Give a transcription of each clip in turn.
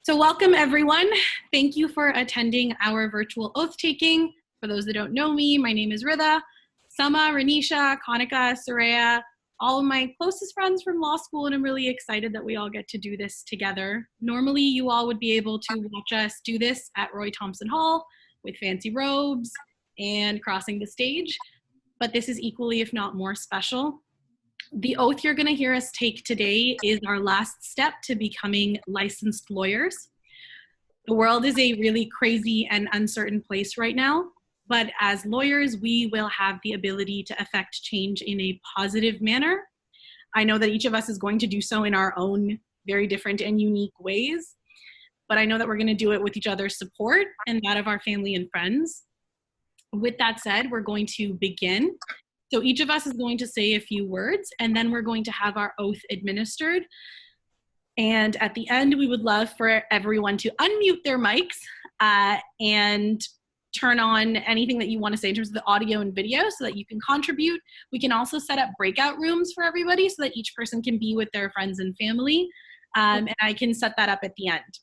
So welcome everyone. Thank you for attending our virtual oath taking. For those that don't know me, my name is Rida. Samah, Ranisha, Konica, Rida, all of my closest friends from law school, and I'm really excited that we all get to do this together. Normally you all would be able to watch us do this at Roy Thompson Hall with fancy robes and crossing the stage, but this is equally, if not more, special. The oath you're going to hear us take today is our last step to becoming licensed lawyers. The world is a really crazy and uncertain place right now, but as lawyers, we will have the ability to affect change in a positive manner. I know that each of us is going to do so in our own very different and unique ways, but I know that we're going to do it with each other's support and that of our family and friends. With that said, we're going to begin. So each of us is going to say a few words, and then we're going to have our oath administered. And at the end, we would love for everyone to unmute their mics and turn on anything that you want to say in terms of the audio and video so that you can contribute. We can also set up breakout rooms for everybody so that each person can be with their friends and family. And I can set that up at the end.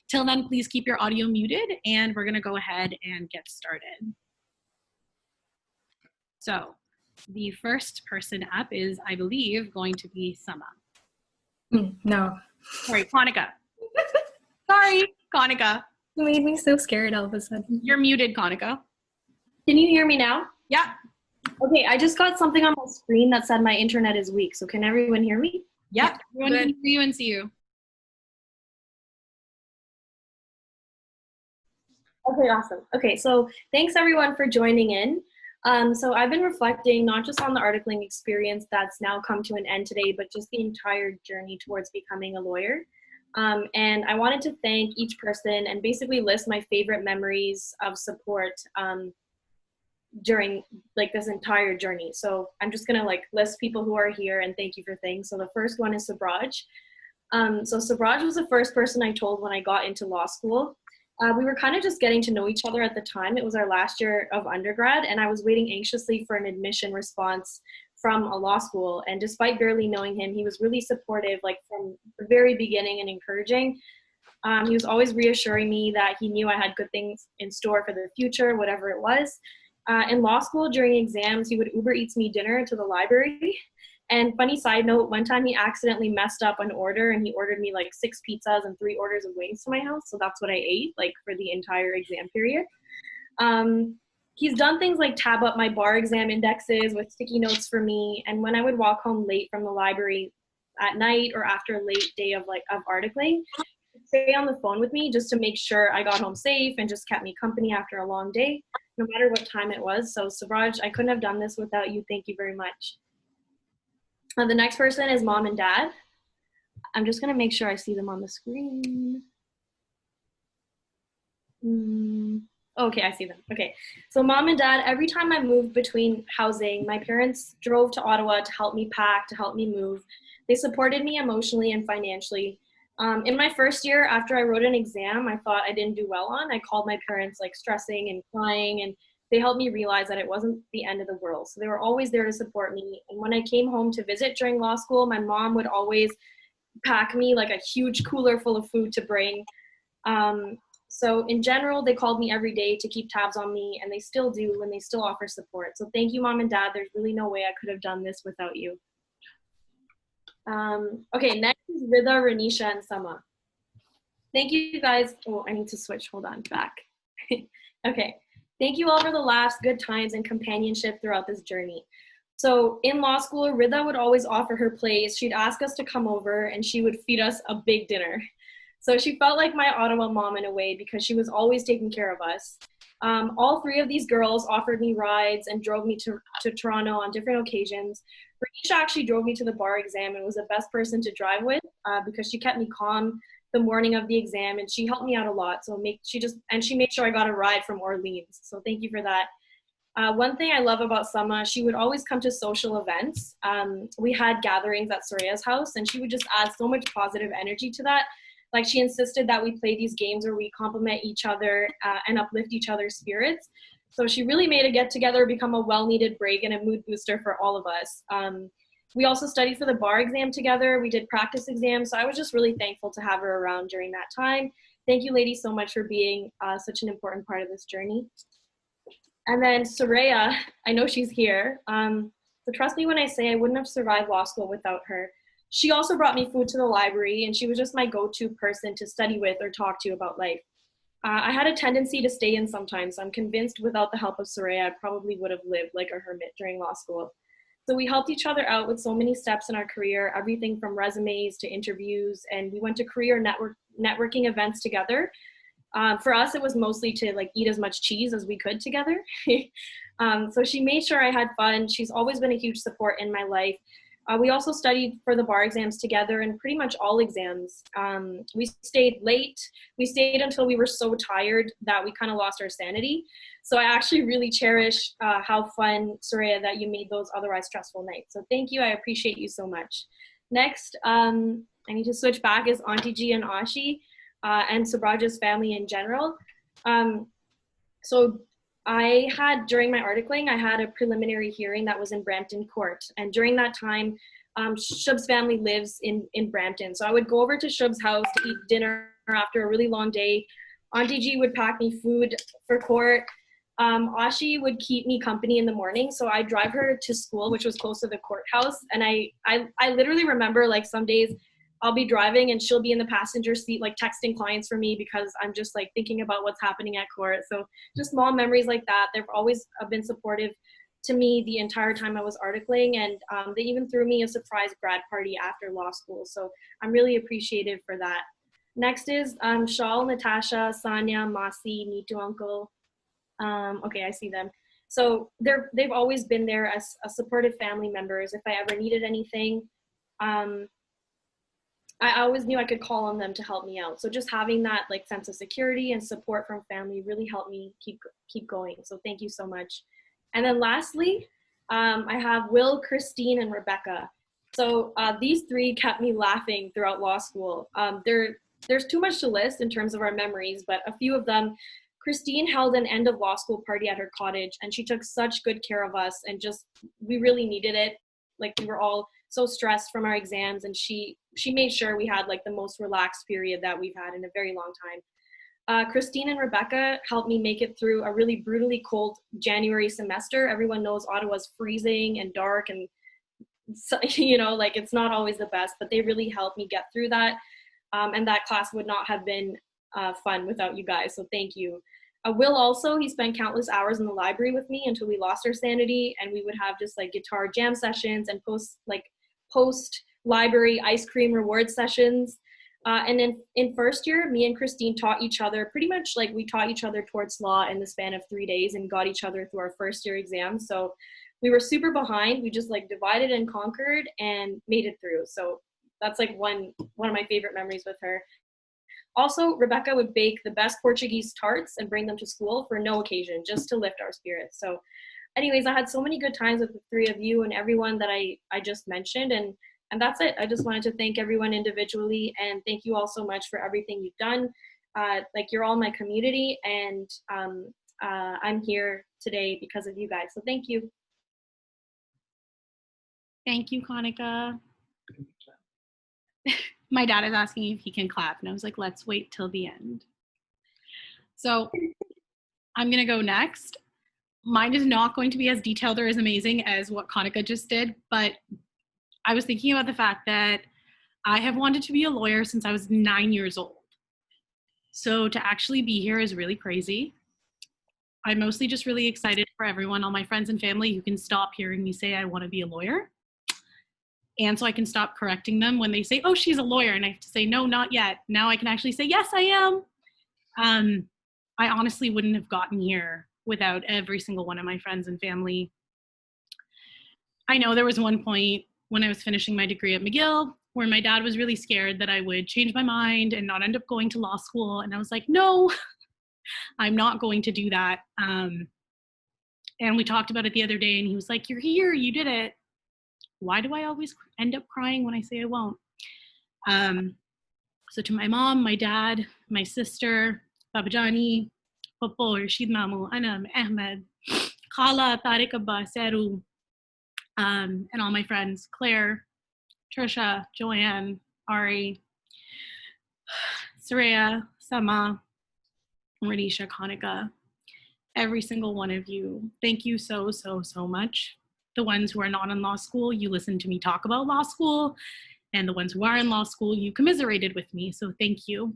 Till then, please keep your audio muted, and we're going to go ahead and get started. So the first person up is, I believe, going to be Samah. No. Sorry, Konica. Sorry, Konica. You made me so scared all of a sudden. You're muted, Konica. Can you hear me now? Yeah. Okay, I just got something on my screen that said my internet is weak, so can everyone hear me? Yeah, everyone can hear you and see you. Okay, awesome. Okay, so thanks everyone for joining in. So I've been reflecting not just on the articling experience that's now come to an end today, but just the entire journey towards becoming a lawyer. And I wanted to thank each person and basically list my favorite memories of support during this entire journey. So I'm just gonna list people who are here and thank you for things. So the first one is Sabraj. So Sabraj was the first person I told when I got into law school. We were kind of just getting to know each other at the time. It was our last year of undergrad, and I was waiting anxiously for an admission response from a law school. And despite barely knowing him, he was really supportive, from the very beginning, and encouraging. He was always reassuring me that he knew I had good things in store for the future, whatever it was. In law school, during exams, he would Uber Eats me dinner to the library. And funny side note, one time he accidentally messed up an order and he ordered me 6 pizzas and 3 orders of wings to my house. So that's what I ate for the entire exam period. He's done things like tab up my bar exam indexes with sticky notes for me. And when I would walk home late from the library at night or after a late day of articling, he'd stay on the phone with me just to make sure I got home safe and just kept me company after a long day, no matter what time it was. So Sabraj, I couldn't have done this without you. Thank you very much. The next person is mom and dad. I'm just gonna make sure I see them on the screen. Okay, I see them. Okay, so mom and dad, every time I moved between housing, my parents drove to Ottawa to help me pack, to help me move. They supported me emotionally and financially. In my first year, after I wrote an exam I thought I didn't do well on, I called my parents stressing and crying, and they helped me realize that it wasn't the end of the world. So they were always there to support me. And when I came home to visit during law school, my mom would always pack me a huge cooler full of food to bring. So in general, they called me every day to keep tabs on me, and they still do, and they still offer support. So thank you, mom and dad. There's really no way I could have done this without you. Okay, next is Rida, Ranisha, and Samah. Thank you guys. Oh, I need to switch. Hold on, back. Okay. Thank you all for the laughs, good times, and companionship throughout this journey. So in law school, Rida would always offer her place. She'd ask us to come over, and she would feed us a big dinner. So she felt like my Ottawa mom in a way because she was always taking care of us. All 3 of these girls offered me rides and drove me to Toronto on different occasions. Ranisha actually drove me to the bar exam and was the best person to drive with because she kept me calm the morning of the exam, and she helped me out a lot. So she made sure I got a ride from Orleans. So thank you for that. One thing I love about Samah, she would always come to social events. We had gatherings at Soraya's house, and she would just add so much positive energy to that. She insisted that we play these games where we compliment each other and uplift each other's spirits. So she really made a get-together become a well-needed break and a mood booster for all of us. We also studied for the bar exam together. We did practice exams. So I was just really thankful to have her around during that time. Thank you, ladies, so much for being such an important part of this journey. And then Soraya, I know she's here. So trust me when I say I wouldn't have survived law school without her. She also brought me food to the library, and she was just my go-to person to study with or talk to about life. I had a tendency to stay in sometimes. I'm convinced without the help of Soraya, I probably would have lived like a hermit during law school. So we helped each other out with so many steps in our career, everything from resumes to interviews, and we went to career networking events together. For us, it was mostly to like eat as much cheese as we could together. So she made sure I had fun. She's always been a huge support in my life. We also studied for the bar exams together and pretty much all exams. We stayed late. We stayed until we were so tired that we kind of lost our sanity. So I actually really cherish how fun, Soraya, that you made those otherwise stressful nights. So thank you. I appreciate you so much. Next, I need to switch back is Auntie G and Ashi and Subraj's family in general. So I had, during my articling, I had a preliminary hearing that was in Brampton Court. And during that time, Shub's family lives in Brampton. So I would go over to Shub's house to eat dinner after a really long day. Auntie G would pack me food for court. Ashi would keep me company in the morning. So I'd drive her to school, which was close to the courthouse. And I literally remember like some days I'll be driving and she'll be in the passenger seat, like texting clients for me because I'm just like thinking about what's happening at court. So just small memories like that. They've always been supportive to me the entire time I was articling. And they even threw me a surprise grad party after law school. So I'm really appreciative for that. Next is Shal, Natasha, Sanya, Masi, Nitu Uncle. Okay, I see them. So they've always been there as supportive family members. If I ever needed anything, I always knew I could call on them to help me out. So just having that like sense of security and support from family really helped me keep going. So thank you so much. And then lastly, I have Will, Christine, and Rebecca. So these three kept me laughing throughout law school. There's too much to list in terms of our memories, but a few of them. Christine held an end of law school party at her cottage, and she took such good care of us, and just we really needed it. Like we were all so stressed from our exams, and she made sure we had like the most relaxed period that we've had in a very long time. Christine and Rebecca helped me make it through a really brutally cold January semester. Everyone knows Ottawa's freezing and dark, and so, you know, like it's not always the best, but they really helped me get through that. And that class would not have been fun without you guys, so thank you. Will also, he spent countless hours in the library with me until we lost our sanity, and we would have just like guitar jam sessions and post library ice cream reward sessions. And then in first year, me and Christine taught each other pretty much like we taught each other towards law in the span of 3 days and got each other through our first year exams. So we were super behind. We just like divided and conquered and made it through. So that's like one of my favorite memories with her. Also, Rebecca would bake the best Portuguese tarts and bring them to school for no occasion, just to lift our spirits. So anyways, I had so many good times with the three of you and everyone that I just mentioned. And that's it. I just wanted to thank everyone individually, and thank you all so much for everything you've done. Like you're all my community, and I'm here today because of you guys. So thank you. Thank you, Konica. My dad is asking if he can clap, and I was like, let's wait till the end. So I'm gonna go next. Mine is not going to be as detailed or as amazing as what Konica just did, but I was thinking about the fact that I have wanted to be a lawyer since I was 9 years old. So to actually be here is really crazy. I'm mostly just really excited for everyone, all my friends and family who can stop hearing me say I want to be a lawyer. And so I can stop correcting them when they say, oh, she's a lawyer. And I have to say, no, not yet. Now I can actually say, yes, I am. I honestly wouldn't have gotten here without every single one of my friends and family. I know there was one point when I was finishing my degree at McGill where my dad was really scared that I would change my mind and not end up going to law school. And I was like, no, I'm not going to do that. And we talked about it the other day, and he was like, you're here, you did it. Why do I always end up crying when I say I won't? So to my mom, my dad, my sister, Babajani, Popo, Rashid Mamu, Anam, Ahmed, Khala, Tariq Abba, Seru, and all my friends, Claire, Trisha, Joanne, Ari, Saraya, Samah, Ranisha, Konica, every single one of you. Thank you so, so, so much. The ones who are not in law school, you listened to me talk about law school, and the ones who are in law school, you commiserated with me, so thank you.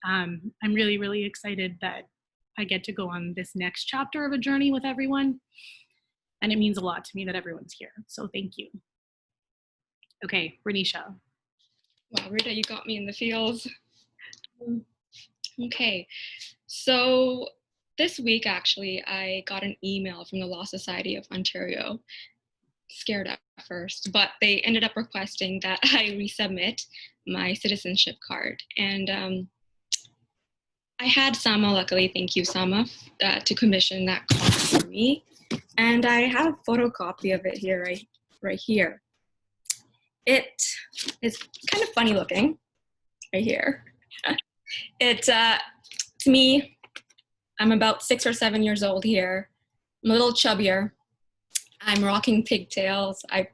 I'm really, really excited that I get to go on this next chapter of a journey with everyone, and it means a lot to me that everyone's here, so thank you. Okay, Ranisha. Wow, Rida, you got me in the feels. Okay, so this week, actually, I got an email from the Law Society of Ontario. Scared at first, but they ended up requesting that I resubmit my citizenship card. And I had Samah, luckily, thank you, Samah, to commission that card for me. And I have a photocopy of it here, right here. It is kind of funny looking, right here. To me, I'm about 6 or 7 years old here. I'm a little chubbier. I'm rocking pigtails. I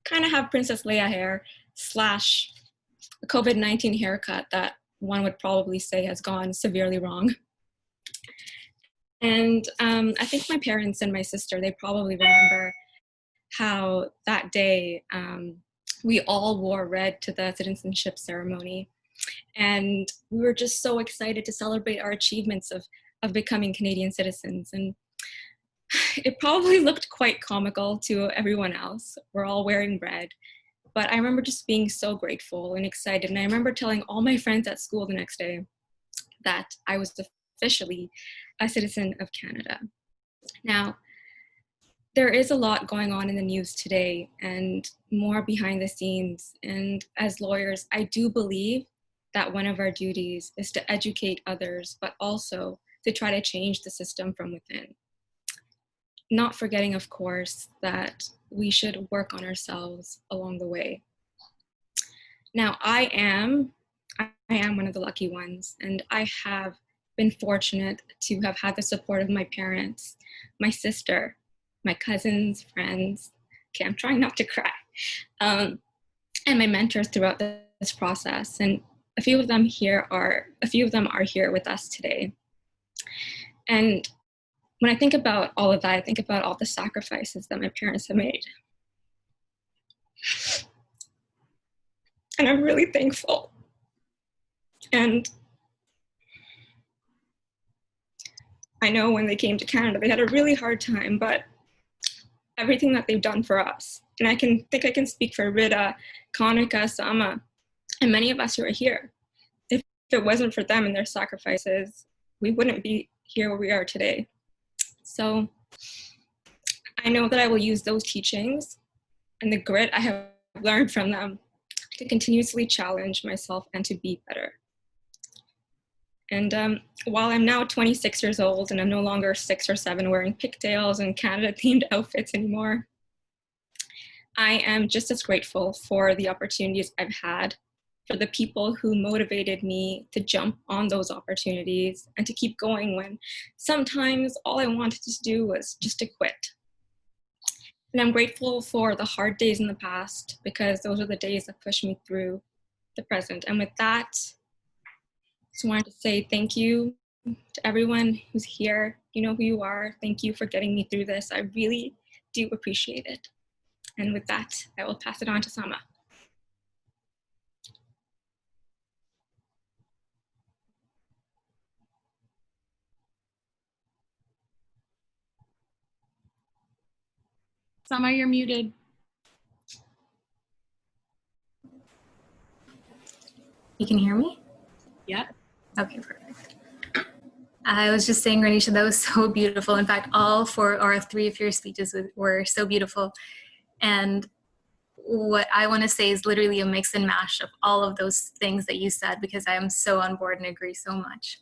kind of have Princess Leia hair / a COVID-19 haircut that one would probably say has gone severely wrong. And I think my parents and my sister, they probably remember how that day we all wore red to the citizenship ceremony. And we were just so excited to celebrate our achievements of becoming Canadian citizens. And it probably looked quite comical to everyone else. We're all wearing red. But I remember just being so grateful and excited. And I remember telling all my friends at school the next day that I was officially a citizen of Canada. Now, there is a lot going on in the news today and more behind the scenes. And as lawyers, I do believe that one of our duties is to educate others, but also to try to change the system from within. Not forgetting, of course, that we should work on ourselves along the way. Now, I am one of the lucky ones, and I have been fortunate to have had the support of my parents, my sister, my cousins, friends. Okay, I'm trying not to cry. And my mentors throughout this process. And a few of them are here with us today. And when I think about all of that, I think about all the sacrifices that my parents have made. And I'm really thankful. And I know when they came to Canada, they had a really hard time, but everything that they've done for us, and I can speak for Rida, Konica, Samah, and many of us who are here. If it wasn't for them and their sacrifices, we wouldn't be here where we are today. So I know that I will use those teachings and the grit I have learned from them to continuously challenge myself and to be better. And while I'm now 26 years old and I'm no longer 6 or 7 wearing pigtails and Canada-themed outfits anymore, I am just as grateful for the opportunities I've had, for the people who motivated me to jump on those opportunities and to keep going when sometimes all I wanted to do was just to quit. And I'm grateful for the hard days in the past because those are the days that pushed me through the present. And with that, just wanted to say thank you to everyone who's here. You know who you are. Thank you for getting me through this. I really do appreciate it. And with that, I will pass it on to Samah. Samah, you're muted. You can hear me? Yeah. Okay, perfect. I was just saying, Ranisha, that was so beautiful. In fact, all 4 or 3 of your speeches were so beautiful. And what I want to say is literally a mix and mash of all of those things that you said, because I am so on board and agree so much.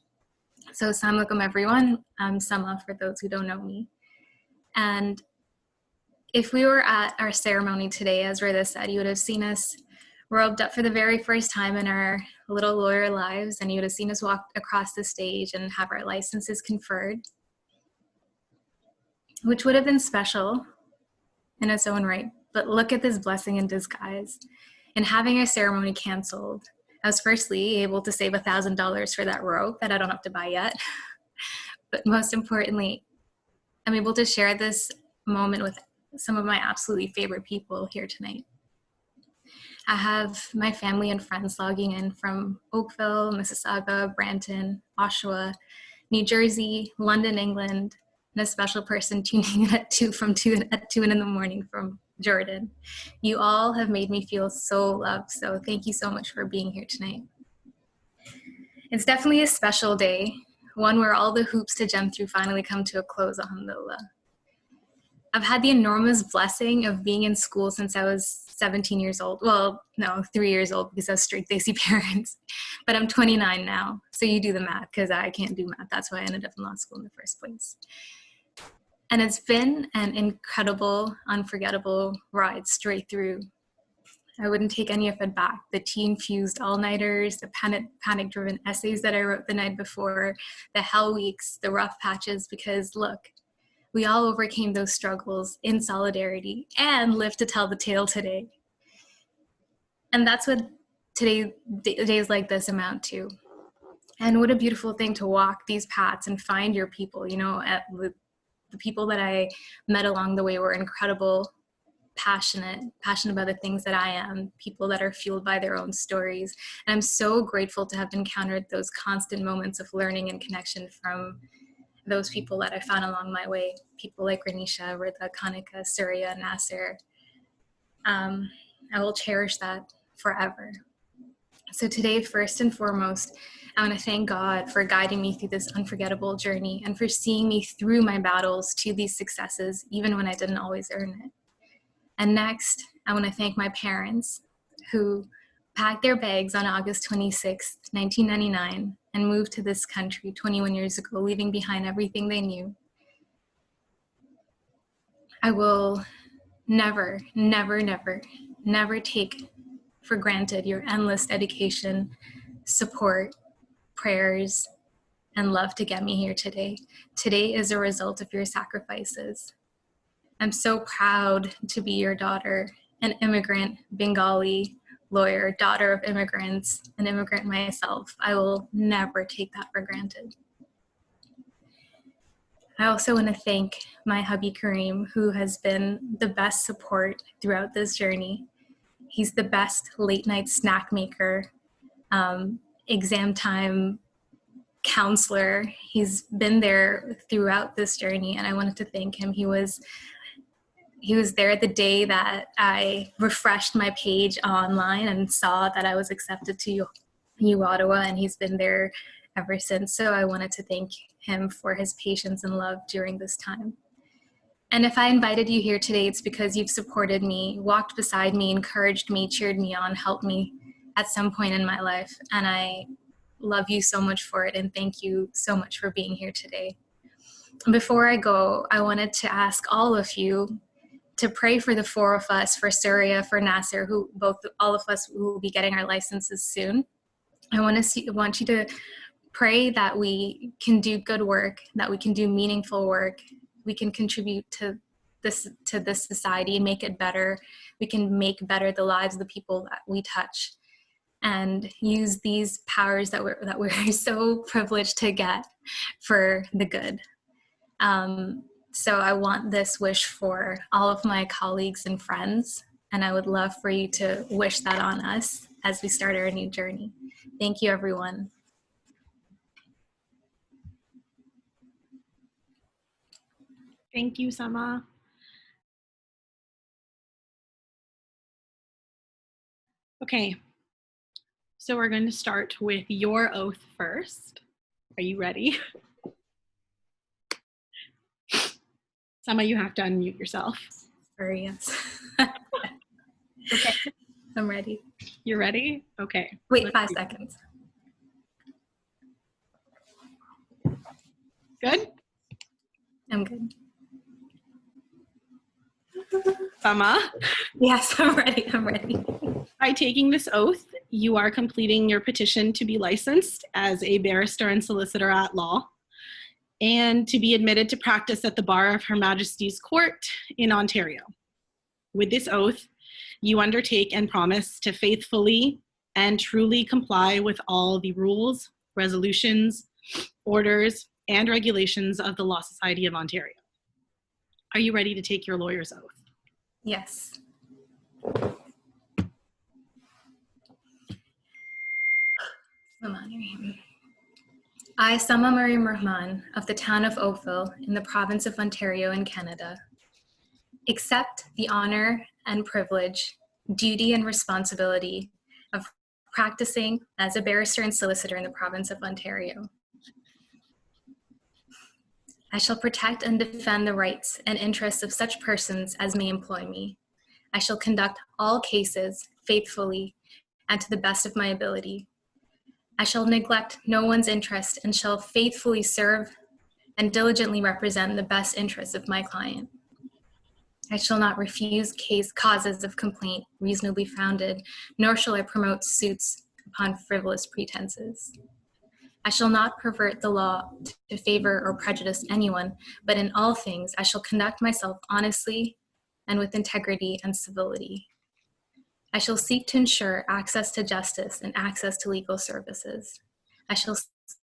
So assalamu alaikum, everyone. I'm Samah, for those who don't know me. And if we were at our ceremony today, as Rida said, you would have seen us robed up for the very first time in our little lawyer lives, and you would have seen us walk across the stage and have our licenses conferred, which would have been special. in its own right, but look at this blessing in disguise. In having a ceremony canceled, I was firstly able to save $1,000 for that robe that I don't have to buy yet. But most importantly, I'm able to share this moment with some of my absolutely favorite people here tonight. I have my family and friends logging in from Oakville, Mississauga, Brampton, Oshawa, New Jersey, London, England, and a special person tuning in at 2 in the morning from Jordan. You all have made me feel so loved, so thank you so much for being here tonight. It's definitely a special day, one where all the hoops to jump through finally come to a close, alhamdulillah. I've had the enormous blessing of being in school since I was 17 years old. Well, no, 3 years old because I was straight Desi parents. But I'm 29 now, so you do the math because I can't do math. That's why I ended up in law school in the first place. And it's been an incredible, unforgettable ride straight through. I wouldn't take any of it back. The tea-infused all-nighters, the panic-driven essays that I wrote the night before, the hell weeks, the rough patches, because look, we all overcame those struggles in solidarity and lived to tell the tale today. And that's what days like this amount to. And what a beautiful thing to walk these paths and find your people. You know, the people that I met along the way were incredible, passionate about the things that I am, people that are fueled by their own stories. And I'm so grateful to have encountered those constant moments of learning and connection from those people that I found along my way, people like Ranisha, Rida, Konica, Surya, Nasser. I will cherish that forever. So today, first and foremost, I want to thank God for guiding me through this unforgettable journey and for seeing me through my battles to these successes, even when I didn't always earn it. And next, I want to thank my parents who packed their bags on August 26, 1999, and moved to this country 21 years ago, leaving behind everything they knew. I will never, never, never, never take for granted your endless dedication, support, prayers, and love to get me here today. Today is a result of your sacrifices. I'm so proud to be your daughter, an immigrant, Bengali, lawyer, daughter of immigrants, an immigrant myself. I will never take that for granted. I also want to thank my hubby Kareem, who has been the best support throughout this journey. He's the best late night snack maker, exam time counselor. He's been there throughout this journey, and I wanted to thank him. He was there the day that I refreshed my page online and saw that I was accepted to U Ottawa, and he's been there ever since. So I wanted to thank him for his patience and love during this time. And if I invited you here today, it's because you've supported me, walked beside me, encouraged me, cheered me on, helped me at some point in my life. And I love you so much for it, and thank you so much for being here today. Before I go, I wanted to ask all of you to pray for the four of us, for Surya, for Nasser, all of us who will be getting our licenses soon. I want you to pray that we can do good work, that we can do meaningful work, we can contribute to this society and make it better. We can make better the lives of the people that we touch, and use these powers that we're so privileged to get for the good. So I want this wish for all of my colleagues and friends, and I would love for you to wish that on us as we start our new journey. Thank you, everyone. Thank you, Samah. Okay, so we're going to start with your oath first. Are you ready? Samah, you have to unmute yourself. Sorry, yes. Okay, I'm ready. You're ready? Okay. Wait, 5 seconds. Good? I'm good. Samah? Yes, I'm ready. By taking this oath, you are completing your petition to be licensed as a barrister and solicitor at law, and to be admitted to practice at the bar of Her Majesty's Court in Ontario. With this oath, you undertake and promise to faithfully and truly comply with all the rules, resolutions, orders, and regulations of the Law Society of Ontario. Are you ready to take your lawyer's oath? Yes. I, Samah Mariam Rahman, of the town of Oakville in the province of Ontario in Canada, accept the honor and privilege, duty and responsibility of practicing as a barrister and solicitor in the province of Ontario. I shall protect and defend the rights and interests of such persons as may employ me. I shall conduct all cases faithfully and to the best of my ability. I shall neglect no one's interest and shall faithfully serve and diligently represent the best interests of my client. I shall not refuse causes of complaint reasonably founded, nor shall I promote suits upon frivolous pretenses. I shall not pervert the law to favor or prejudice anyone, but in all things I shall conduct myself honestly and with integrity and civility. I shall seek to ensure access to justice and access to legal services. I shall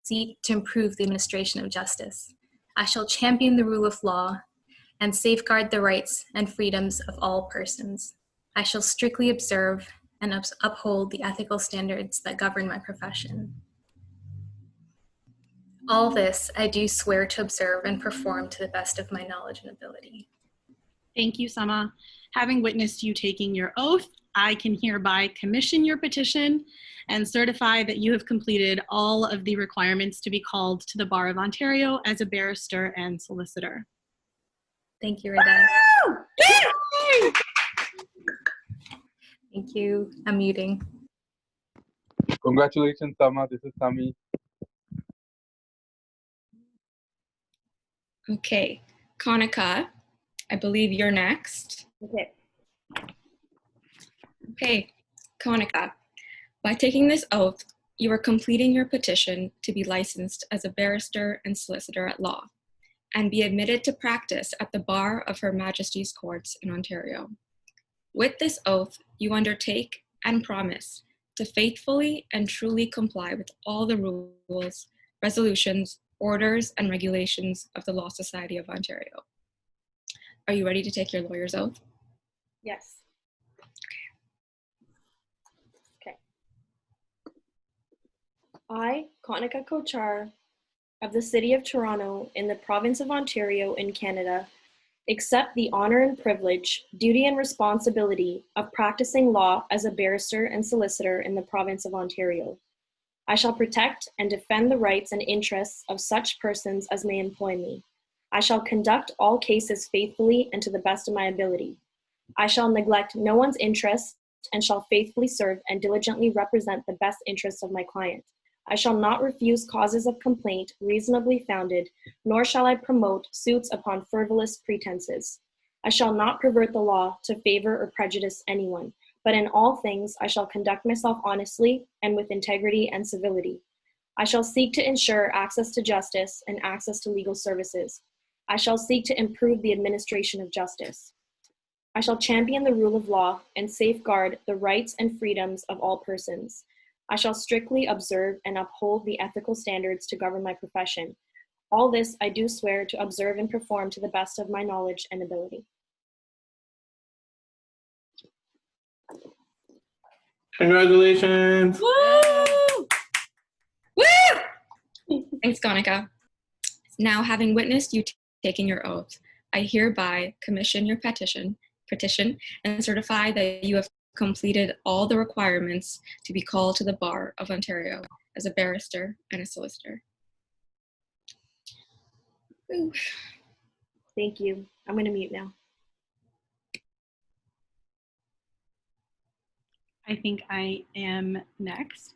seek to improve the administration of justice. I shall champion the rule of law and safeguard the rights and freedoms of all persons. I shall strictly observe and uphold the ethical standards that govern my profession. All this I do swear to observe and perform to the best of my knowledge and ability. Thank you, Samah. Having witnessed you taking your oath, I can hereby commission your petition and certify that you have completed all of the requirements to be called to the Bar of Ontario as a barrister and solicitor. Thank you, Rida. Thank you. I'm muting. Congratulations, Samah. This is Sami. Okay, Konica, I believe you're next. Okay. Okay, Konica, by taking this oath, you are completing your petition to be licensed as a barrister and solicitor at law and be admitted to practice at the Bar of Her Majesty's Courts in Ontario. With this oath, you undertake and promise to faithfully and truly comply with all the rules, resolutions, orders, and regulations of the Law Society of Ontario. Are you ready to take your lawyer's oath? Yes. Okay. I, Konica Kochar, of the City of Toronto in the Province of Ontario in Canada, accept the honor and privilege, duty and responsibility of practicing law as a barrister and solicitor in the Province of Ontario. I shall protect and defend the rights and interests of such persons as may employ me. I shall conduct all cases faithfully and to the best of my ability. I shall neglect no one's interest and shall faithfully serve and diligently represent the best interests of my client. I shall not refuse causes of complaint reasonably founded, nor shall I promote suits upon frivolous pretenses. I shall not pervert the law to favor or prejudice anyone, but in all things I shall conduct myself honestly and with integrity and civility. I shall seek to ensure access to justice and access to legal services. I shall seek to improve the administration of justice. I shall champion the rule of law and safeguard the rights and freedoms of all persons. I shall strictly observe and uphold the ethical standards to govern my profession. All this I do swear to observe and perform to the best of my knowledge and ability. Congratulations! Woo! Woo! Thanks, Konica. Now, having witnessed you taking your oath, I hereby commission your petition and certify that you have completed all the requirements to be called to the Bar of Ontario as a barrister and a solicitor. Woo. Thank you. I'm going to mute now. I think I am next.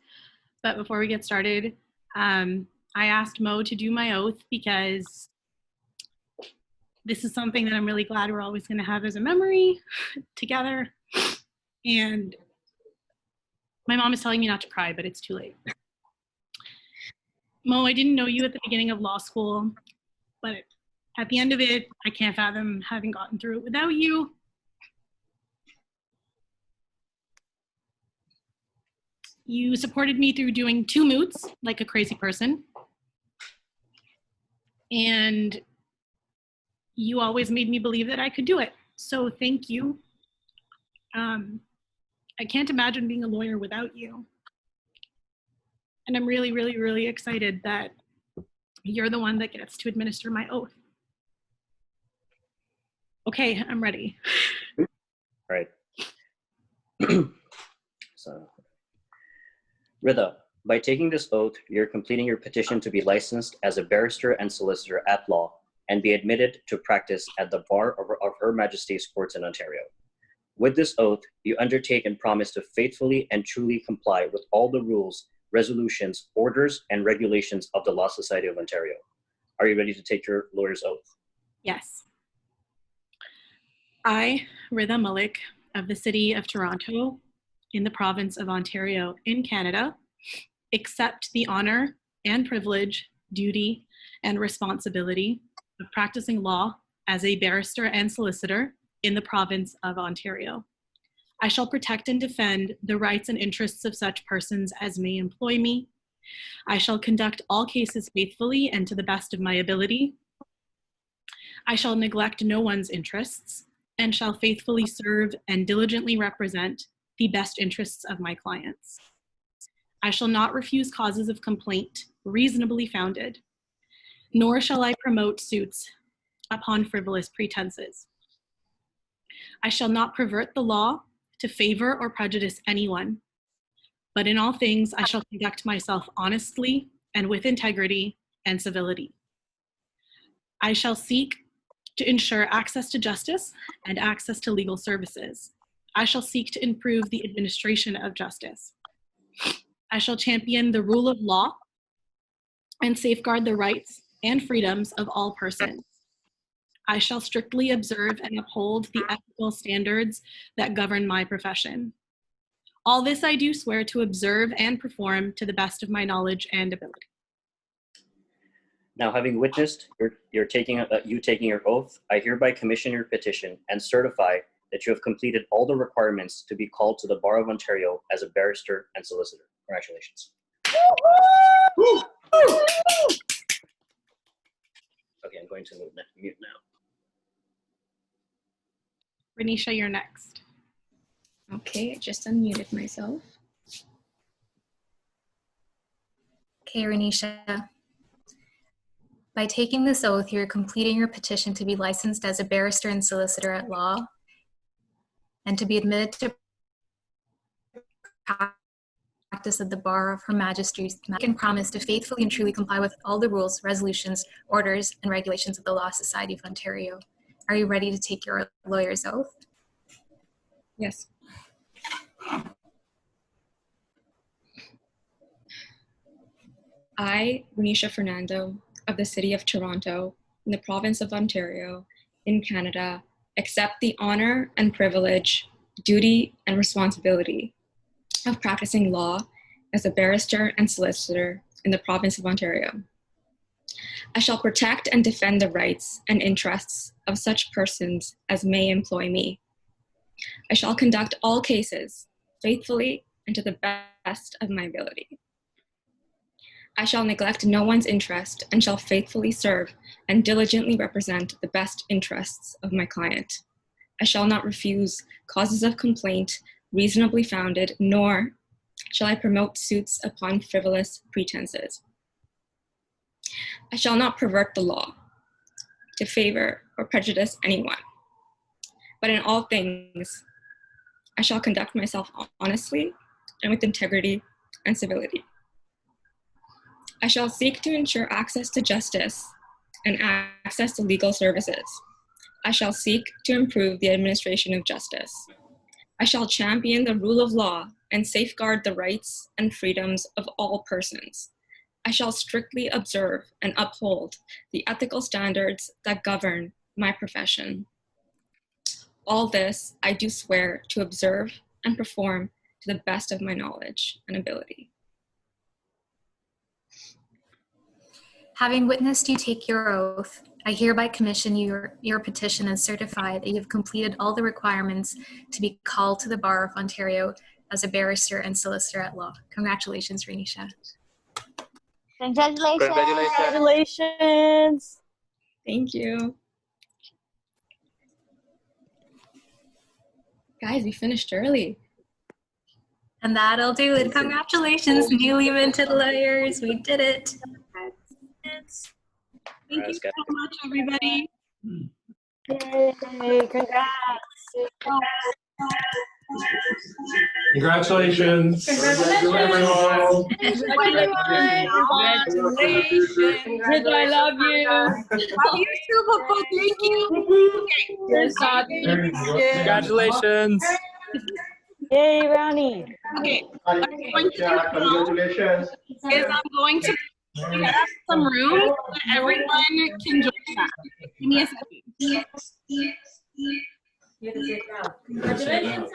But before we get started, I asked Mo to do my oath because this is something that I'm really glad we're always going to have as a memory together. And my mom is telling me not to cry, but it's too late. Mo, I didn't know you at the beginning of law school, but at the end of it, I can't fathom having gotten through it without you. You supported me through doing 2 moots like a crazy person. And you always made me believe that I could do it. So thank you. I can't imagine being a lawyer without you. And I'm really, really, really excited that you're the one that gets to administer my oath. Okay, I'm ready. All right. So, Rida, by taking this oath, you're completing your petition to be licensed as a barrister and solicitor at law and be admitted to practice at the bar of Her Majesty's Courts in Ontario. With this oath, you undertake and promise to faithfully and truly comply with all the rules, resolutions, orders, and regulations of the Law Society of Ontario. Are you ready to take your lawyer's oath? Yes. I, Rida Malik, of the City of Toronto, in the province of Ontario, in Canada, accept the honor and privilege, duty, and responsibility of practicing law as a barrister and solicitor in the province of Ontario. I shall protect and defend the rights and interests of such persons as may employ me. I shall conduct all cases faithfully and to the best of my ability. I shall neglect no one's interests and shall faithfully serve and diligently represent the best interests of my clients. I shall not refuse causes of complaint reasonably founded, nor shall I promote suits upon frivolous pretenses. I shall not pervert the law to favor or prejudice anyone, but in all things I shall conduct myself honestly and with integrity and civility. I shall seek to ensure access to justice and access to legal services. I shall seek to improve the administration of justice. I shall champion the rule of law and safeguard the rights and freedoms of all persons. I shall strictly observe and uphold the ethical standards that govern my profession. All this I do swear to observe and perform to the best of my knowledge and ability. Now, having witnessed you taking your oath, I hereby commission your petition and certify that you have completed all the requirements to be called to the Bar of Ontario as a barrister and solicitor. Congratulations. Okay, I'm going to mute now. Ranisha, you're next. Okay, I just unmuted myself. Okay, Ranisha. By taking this oath, you're completing your petition to be licensed as a barrister and solicitor at law and to be admitted to practice at the bar of Her Majesty's and promise to faithfully and truly comply with all the rules, resolutions, orders, and regulations of the Law Society of Ontario. Are you ready to take your lawyer's oath? Yes. I, Ranisha Fernando, of the City of Toronto, in the province of Ontario, in Canada, accept the honor and privilege, duty and responsibility of practicing law as a barrister and solicitor in the province of Ontario. I shall protect and defend the rights and interests of such persons as may employ me. I shall conduct all cases faithfully and to the best of my ability. I shall neglect no one's interest and shall faithfully serve and diligently represent the best interests of my client. I shall not refuse causes of complaint reasonably founded, nor shall I promote suits upon frivolous pretenses. I shall not pervert the law to favor or prejudice anyone, but in all things, I shall conduct myself honestly and with integrity and civility. I shall seek to ensure access to justice and access to legal services. I shall seek to improve the administration of justice. I shall champion the rule of law and safeguard the rights and freedoms of all persons. I shall strictly observe and uphold the ethical standards that govern my profession. All this I do swear to observe and perform to the best of my knowledge and ability. Having witnessed you take your oath, I hereby commission your petition and certify that you have completed all the requirements to be called to the Bar of Ontario as a barrister and solicitor at law. Congratulations, Ranisha. Congratulations. Congratulations. Thank you. Guys, we finished early. And that'll do it. Congratulations, newly minted lawyers. We did it. Thank you so much, everybody. Yay, congrats. Congratulations. Everyone. Congratulations. Rida, I love you. Love you too, Popo. Thank you. Congratulations. Yay, Ronnie. Okay, what I'm going to do now Congratulations. is I'm going to get up some room so that everyone can join back. Give me a second. Congratulations,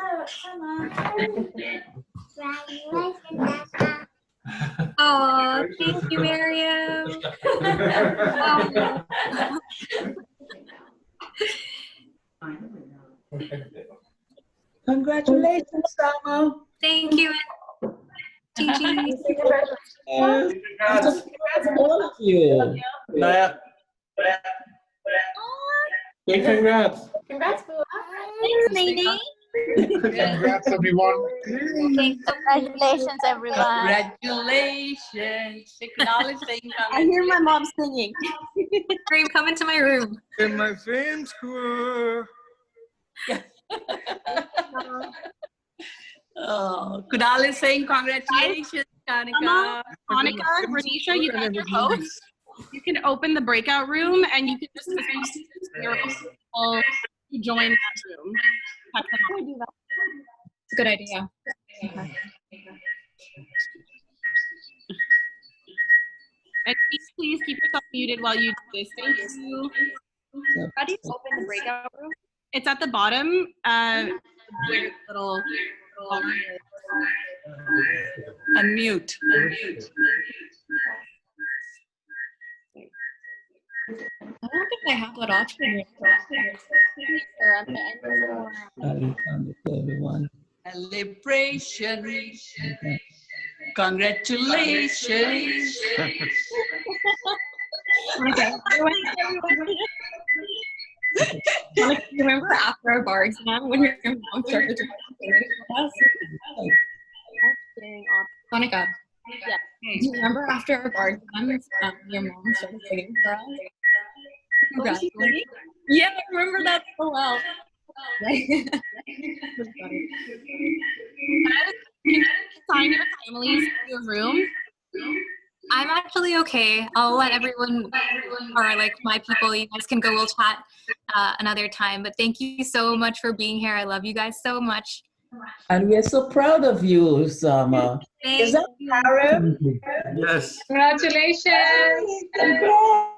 Oh, thank you, Miriam. Congratulations, Samah. Thank you, TG. Congrats all of you. Naya. Big congrats. Congrats, Boo. Thanks, Nene. Congrats, everyone. Congratulations, everyone. Congratulations. Acknowledging I hear my mom singing. Dream, come into my room. in my film school. Oh, Kunal is saying congratulations, Konica. Monica, Ranisha, you guys are hosts. You can open the breakout room and you can just your people to join that room. Check them out. It's a good idea. And please keep yourself muted while you do this. Thank you. How do you open the breakout room? It's at the bottom. Little. Unmute. I don't think I have that option. Everyone. Celebration. Congratulations. Okay. Remember after our bar exam when your mom started to us? Konica. Yeah. Do you remember after our bar exam, your mom started singing for us? Congratulations. Yeah, I remember that so well. Can you assign your families to your room? I'm actually okay. I'll let everyone, or like my people, you guys can go, we'll chat another time. But thank you so much for being here. I love you guys so much. And we're so proud of you, Samah. Thank Is that you. Karen? Yes. Congratulations. Congrats.